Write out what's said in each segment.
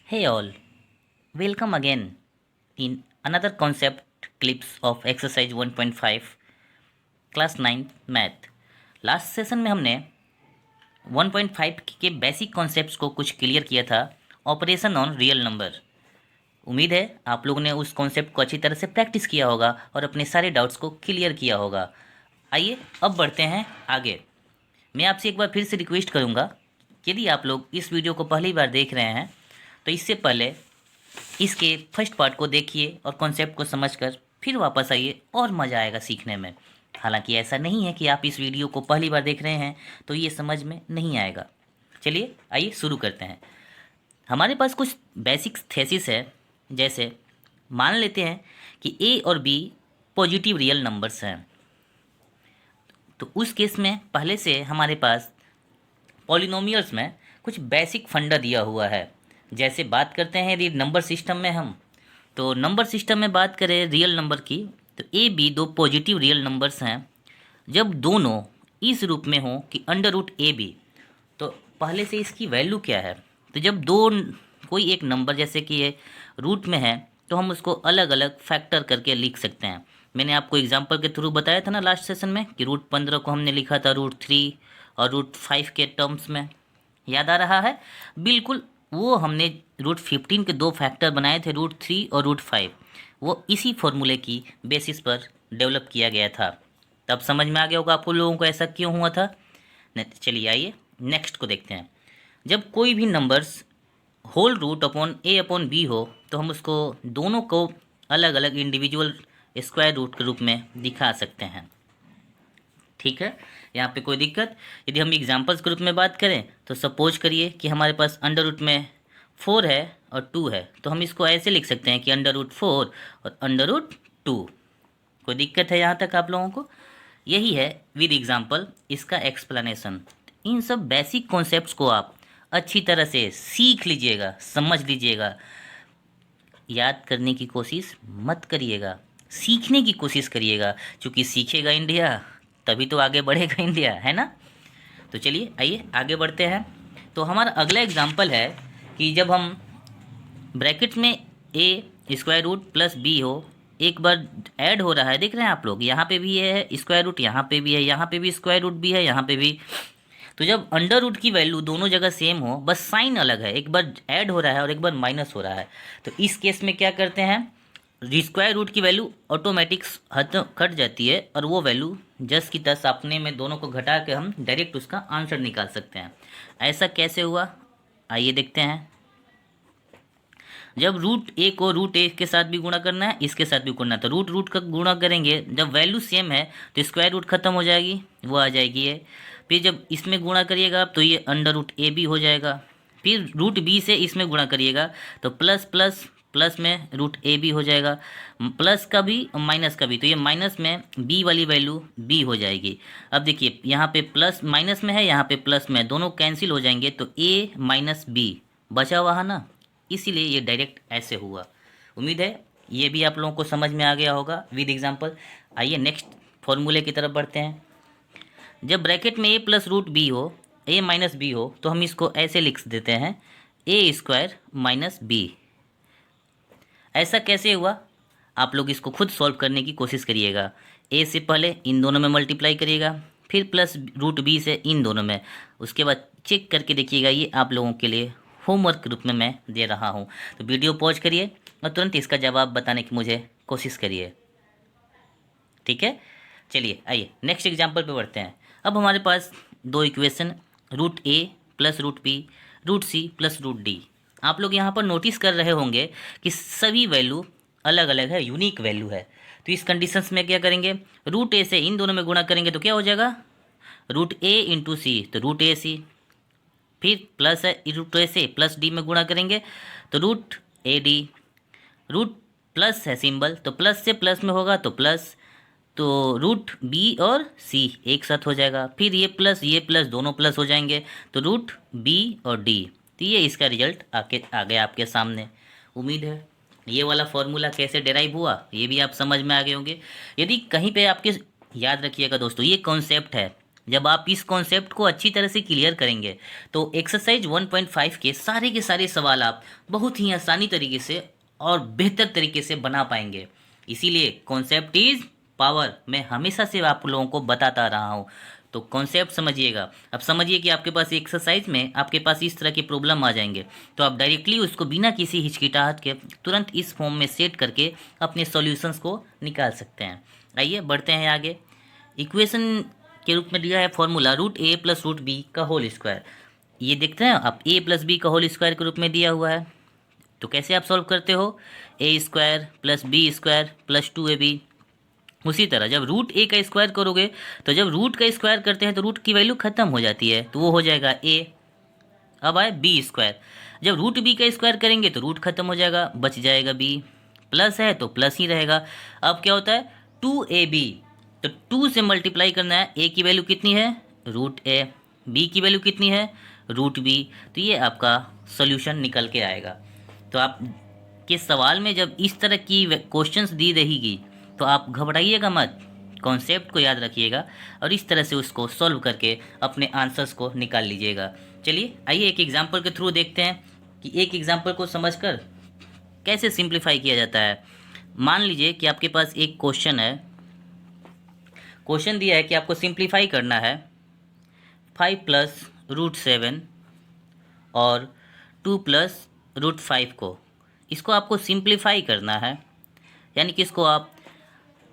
Hey all, welcome again in another concept clips of exercise 1.5 class 9 math. Last session में हमने 1.5 के basic concepts को कुछ clear किया था ऑपरेशन ऑन रियल नंबर। उम्मीद है आप लोगों ने उस कॉन्सेप्ट को अच्छी तरह से प्रैक्टिस किया होगा और अपने सारे डाउट्स को क्लियर किया होगा। आइए अब बढ़ते हैं आगे। मैं आपसे एक बार फिर से रिक्वेस्ट करूँगा, यदि आप लोग इस वीडियो को पहली बार देख रहे हैं तो इससे पहले इसके फर्स्ट पार्ट को देखिए और कॉन्सेप्ट को समझकर फिर वापस आइए और मज़ा आएगा सीखने में। हालांकि ऐसा नहीं है कि आप इस वीडियो को पहली बार देख रहे हैं तो ये समझ में नहीं आएगा। चलिए आइए शुरू करते हैं। हमारे पास कुछ बेसिक थेसिस है। जैसे मान लेते हैं कि ए और बी पॉजिटिव रियल नंबर्स हैं, तो उस केस में पहले से हमारे पास पॉलिनोमियल्स में कुछ बेसिक फंडा दिया हुआ है। जैसे बात करते हैं यदि नंबर सिस्टम में हम, तो नंबर सिस्टम में बात करें रियल नंबर की, तो ए बी दो पॉजिटिव रियल नंबर्स हैं। जब दोनों इस रूप में हों कि अंडर रूट ए बी, तो पहले से इसकी वैल्यू क्या है। तो जब दो कोई एक नंबर जैसे कि ये रूट में है तो हम उसको अलग अलग फैक्टर करके लिख सकते हैं। मैंने आपको एग्जांपल के थ्रू बताया था ना लास्ट सेशन में कि रूट 15 को हमने लिखा था रूट 3 और रूट 5 के टर्म्स में। याद आ रहा है? बिल्कुल, वो हमने रूट 15 के दो फैक्टर बनाए थे, रूट 3 और रूट 5। वो इसी फॉर्मूले की बेसिस पर डेवलप किया गया था। तब समझ में आ गया होगा आपको लोगों को ऐसा क्यों हुआ था। चलिए आइए नेक्स्ट को देखते हैं। जब कोई भी नंबर्स होल रूट अपॉन ए अपॉन बी हो तो हम उसको दोनों को अलग अलग इंडिविजुअल स्क्वायर रूट के रूप में दिखा सकते हैं। ठीक है, यहाँ पे कोई दिक्कत? यदि हम एग्जांपल्स के रूप में बात करें तो सपोज करिए कि हमारे पास अंडर रूट में 4 है और 2 है, तो हम इसको ऐसे लिख सकते हैं कि अंडर रूट 4 और अंडर रूट 2। कोई दिक्कत है यहाँ तक आप लोगों को? यही है विद एग्जांपल इसका एक्सप्लेनेशन। इन सब बेसिक कॉन्सेप्ट्स को आप अच्छी तरह से सीख लीजिएगा, समझ लीजिएगा। याद करने की कोशिश मत करिएगा, सीखने की कोशिश करिएगा, क्योंकि सीखेगा इंडिया तभी तो आगे बढ़ेगा इंडिया, है ना। तो चलिए आइए आगे बढ़ते हैं। तो हमारा अगला एग्जाम्पल है कि जब हम ब्रैकेट में ए स्क्वायर रूट प्लस बी हो, एक बार ऐड हो रहा है, देख रहे हैं आप लोग, यहाँ पे भी है स्क्वायर रूट, यहाँ पे भी है, यहाँ पे भी स्क्वायर रूट भी है, यहाँ पे भी। तो जब अंडर रूट की वैल्यू दोनों जगह सेम हो, बस साइन अलग है, एक बार ऐड हो रहा है और एक बार माइनस हो रहा है, तो इस केस में क्या करते हैं, स्क्वायर रूट की वैल्यू ऑटोमेटिक कट जाती है और वो वैल्यू जस्ट की तस अपने में दोनों को घटा के हम डायरेक्ट उसका आंसर निकाल सकते हैं। ऐसा कैसे हुआ, आइए देखते हैं। जब रूट ए को रूट ए के साथ भी गुणा करना है, इसके साथ भी करना है, तो रूट रूट का गुणा करेंगे, जब वैल्यू सेम है तो स्क्वायर रूट खत्म हो जाएगी, वो आ जाएगी ये। फिर जब इसमें गुणा करिएगा आप तो ये अंडर रूट ए बी हो जाएगा। फिर रूट बी से इसमें गुणा करिएगा तो प्लस प्लस प्लस में रूट ए बी हो जाएगा, प्लस का भी माइनस का भी, तो ये माइनस में बी वाली वैल्यू बी हो जाएगी। अब देखिए यहाँ पे प्लस माइनस में है, यहाँ पे प्लस में, दोनों कैंसिल हो जाएंगे तो ए माइनस बी बचा हुआ है ना, इसीलिए ये डायरेक्ट ऐसे हुआ। उम्मीद है ये भी आप लोगों को समझ में आ गया होगा विद एग्जांपल। आइए नेक्स्ट फॉर्मूले की तरफ बढ़ते हैं। जब ब्रैकेट में ए प्लस रूट बी हो, ए माइनस बी हो, तो हम इसको ऐसे लिख देते हैं ए स्क्वायर माइनस बी। ऐसा कैसे हुआ, आप लोग इसको खुद सॉल्व करने की कोशिश करिएगा। ए से पहले इन दोनों में मल्टीप्लाई करिएगा, फिर प्लस रूट बी से इन दोनों में, उसके बाद चेक करके देखिएगा। ये आप लोगों के लिए होमवर्क के रूप में मैं दे रहा हूँ, तो वीडियो पॉज करिए और तुरंत इसका जवाब बताने की मुझे कोशिश करिए। ठीक है, चलिए आइए नेक्स्ट एग्जाम्पल पे बढ़ते हैं। अब हमारे पास दो equation, root A plus root B, root C plus root D. आप लोग यहाँ पर नोटिस कर रहे होंगे कि सभी वैल्यू अलग अलग है, यूनिक वैल्यू है। तो इस कंडीशंस में क्या करेंगे, रूट ए से इन दोनों में गुणा करेंगे तो क्या हो जाएगा, रूट ए इंटू सी, तो रूट ए सी। फिर प्लस है रूट ए से प्लस डी में गुणा करेंगे तो root A D. Root plus है सिंबल, तो प्लस से प्लस में होगा तो प्लस, तो रूट बी और सी एक साथ हो जाएगा। फिर ये प्लस दोनों प्लस हो जाएंगे तो रूट बी और डी। तो ये इसका रिजल्ट आके आ गया आपके सामने। उम्मीद है ये वाला फॉर्मूला कैसे डेराइव हुआ ये भी आप समझ में आ गए होंगे। यदि कहीं पे आपके, याद रखिएगा दोस्तों, ये कॉन्सेप्ट है, जब आप इस कॉन्सेप्ट को अच्छी तरह से क्लियर करेंगे तो एक्सरसाइज 1.5 के सारे सवाल आप बहुत ही आसानी तरीके से और बेहतर तरीके से बना पाएंगे। इसीलिए कॉन्सेप्ट इज पावर मैं हमेशा से आप लोगों को बताता रहा हूँ। तो कॉन्सेप्ट समझिएगा। अब समझिए कि आपके पास एक्सरसाइज में आपके पास इस तरह के प्रॉब्लम आ जाएंगे तो आप डायरेक्टली उसको बिना किसी हिचकिटाहट के तुरंत इस फॉर्म में सेट करके अपने सॉल्यूशंस को निकाल सकते हैं। आइए बढ़ते हैं आगे। इक्वेशन के रूप में दिया है formula root A plus root B का होल स्क्वायर। ये देखते हैं आप, ए प्लस बी का होल स्क्वायर के रूप में दिया हुआ है। तो कैसे आप सॉल्व करते हो, A square plus B square plus 2ab। उसी तरह जब रूट ए का स्क्वायर करोगे तो जब रूट का स्क्वायर करते हैं तो रूट की वैल्यू खत्म हो जाती है, तो वो हो जाएगा ए। अब आए बी स्क्वायर, जब रूट बी का स्क्वायर करेंगे तो रूट खत्म हो जाएगा, बच जाएगा बी। प्लस है तो प्लस ही रहेगा। अब क्या होता है 2ab, तो 2 से मल्टीप्लाई करना है। ए की वैल्यू कितनी है, रूट ए, बी की वैल्यू कितनी है, रूट बी। तो ये आपका सोल्यूशन निकल के आएगा। तो आप के सवाल में जब इस तरह की क्वेश्चंस दी रहेगी तो आप घबराइएगा मत, कॉन्सेप्ट को याद रखिएगा और इस तरह से उसको सॉल्व करके अपने आंसर्स को निकाल लीजिएगा। चलिए आइए एक एग्जांपल के थ्रू देखते हैं कि एक एग्जांपल को समझकर कैसे सिंप्लीफाई किया जाता है। मान लीजिए कि आपके पास एक क्वेश्चन है, क्वेश्चन दिया है कि आपको सिंप्लीफाई करना है 5 प्लस रूट 7 और 2 प्लस रूट 5 को। इसको आपको सिंप्लीफाई करना है, यानी कि इसको आप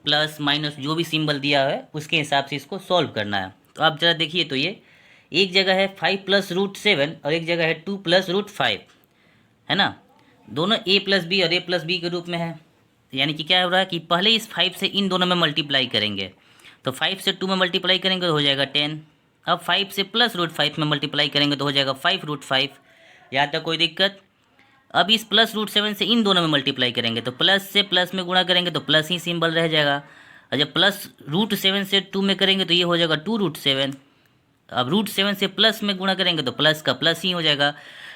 प्लस माइनस जो भी सिंबल दिया है उसके हिसाब से इसको सॉल्व करना है। तो आप ज़रा देखिए, तो ये एक जगह है 5 प्लस रूट 7 और एक जगह है 2 प्लस रूट 5, है ना। दोनों ए प्लस बी और ए प्लस बी के रूप में है, यानी कि क्या हो रहा है कि पहले इस 5 से इन दोनों में मल्टीप्लाई करेंगे। तो 5 से 2 में मल्टीप्लाई करेंगे तो हो जाएगा 10। अब 5 से प्लस रूट 5 में मल्टीप्लाई करेंगे तो हो जाएगा 5 रूट 5। यहाँ तक कोई दिक्कत। अब इस प्लस रूट 7 से इन दोनों में मल्टीप्लाई करेंगे तो प्लस से प्लस में गुणा करेंगे तो प्लस ही सिंबल रह जाएगा। और जब प्लस रूट 7 से 2 में करेंगे तो ये हो जाएगा 2 रूट 7। अब रूट 7 से प्लस में गुणा करेंगे तो प्लस का प्लस ही हो जाएगा।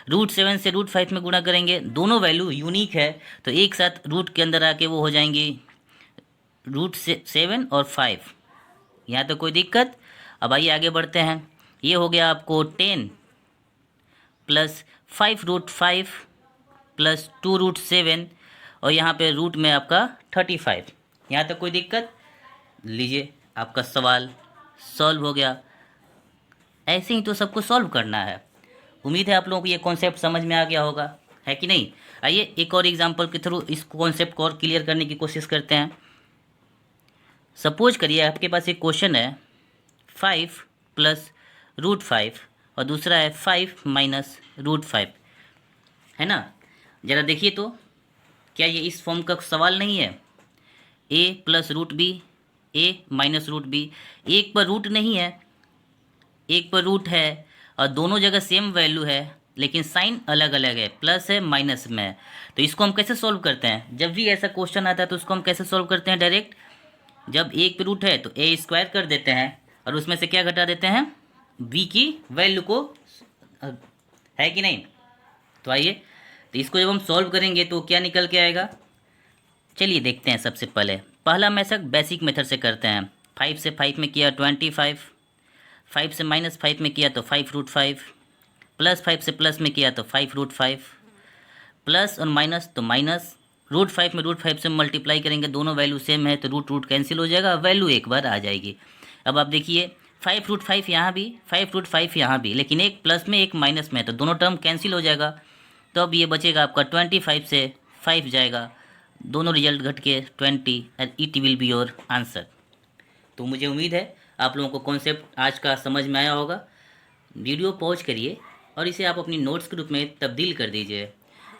रूट 7 से रूट 5 में गुणा करेंगे, दोनों वैल्यू यूनिक है तो एक साथ रूट के अंदर आके वो हो जाएंगी रूट 7 और 5। यहाँ तो कोई दिक्कत। अब आइए आगे बढ़ते हैं। ये हो गया आपको 10 प्लस 5 रूट 5 प्लस 2 रूट 7 और यहाँ पे रूट में आपका 35। यहाँ तक कोई दिक्कत। लीजिए आपका सवाल सॉल्व हो गया। ऐसे ही तो सबको सॉल्व करना है। उम्मीद है आप लोगों को ये कॉन्सेप्ट समझ में आ गया होगा, है कि नहीं। आइए एक और एग्जांपल के थ्रू इस कॉन्सेप्ट को और क्लियर करने की कोशिश करते हैं। सपोज करिए आपके पास एक क्वेश्चन है 5 प्लस रूट 5 और दूसरा है 5 माइनस रूट 5, है ना। ज़रा देखिए तो क्या ये इस फॉर्म का सवाल नहीं है। ए प्लस रूट बी, ए माइनस रूट बी, एक पर रूट नहीं है एक पर रूट है और दोनों जगह सेम वैल्यू है लेकिन साइन अलग अलग है, प्लस है माइनस में है। तो इसको हम कैसे सॉल्व करते हैं, जब भी ऐसा क्वेश्चन आता है तो उसको हम कैसे सॉल्व करते हैं डायरेक्ट। जब एक पे रूट है तो ए स्क्वायर कर देते हैं और उसमें से क्या घटा देते हैं, बी की वैल्यू को, है कि नहीं। तो आइए तो इसको जब हम सॉल्व करेंगे तो क्या निकल के आएगा, चलिए देखते हैं। सबसे पहले पहला मेथड बेसिक मेथड से करते हैं। 5 से 5 में किया 25, 5 से माइनस 5 में किया तो 5 रूट 5, प्लस 5 से प्लस में किया तो 5 रूट 5, प्लस और माइनस तो माइनस, रूट 5 में रूट 5 से मल्टीप्लाई करेंगे, दोनों वैल्यू सेम है तो रूट रूट कैंसिल हो जाएगा, वैल्यू एक बार आ जाएगी। अब आप देखिए 5 रूट 5 यहाँ भी, 5 रूट 5 यहाँ भी, लेकिन एक प्लस में एक माइनस में है तो दोनों टर्म कैंसिल हो जाएगा। तो अब ये बचेगा आपका 25 से 5 जाएगा, दोनों रिजल्ट घट के 20 and it will be your answer. तो मुझे उम्मीद है आप लोगों को कॉन्सेप्ट आज का समझ में आया होगा। वीडियो पॉज करिए और इसे आप अपनी नोट्स के रूप में तब्दील कर दीजिए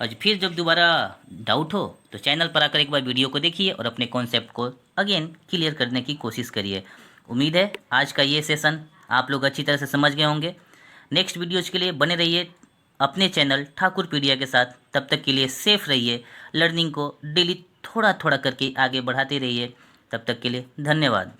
और फिर जब दोबारा डाउट हो तो चैनल पर आकर एक बार वीडियो को देखिए और अपने कॉन्सेप्ट को अगेन क्लियर करने की कोशिश करिए। उम्मीद है आज का ये सेशन आप लोग अच्छी तरह से समझ गए होंगे। नेक्स्ट वीडियोज़ के लिए बने रहिए अपने चैनल ठाकुर पीडिया के साथ। तब तक के लिए सेफ रहिए, लर्निंग को डेली थोड़ा थोड़ा करके आगे बढ़ाते रहिए। तब तक के लिए धन्यवाद।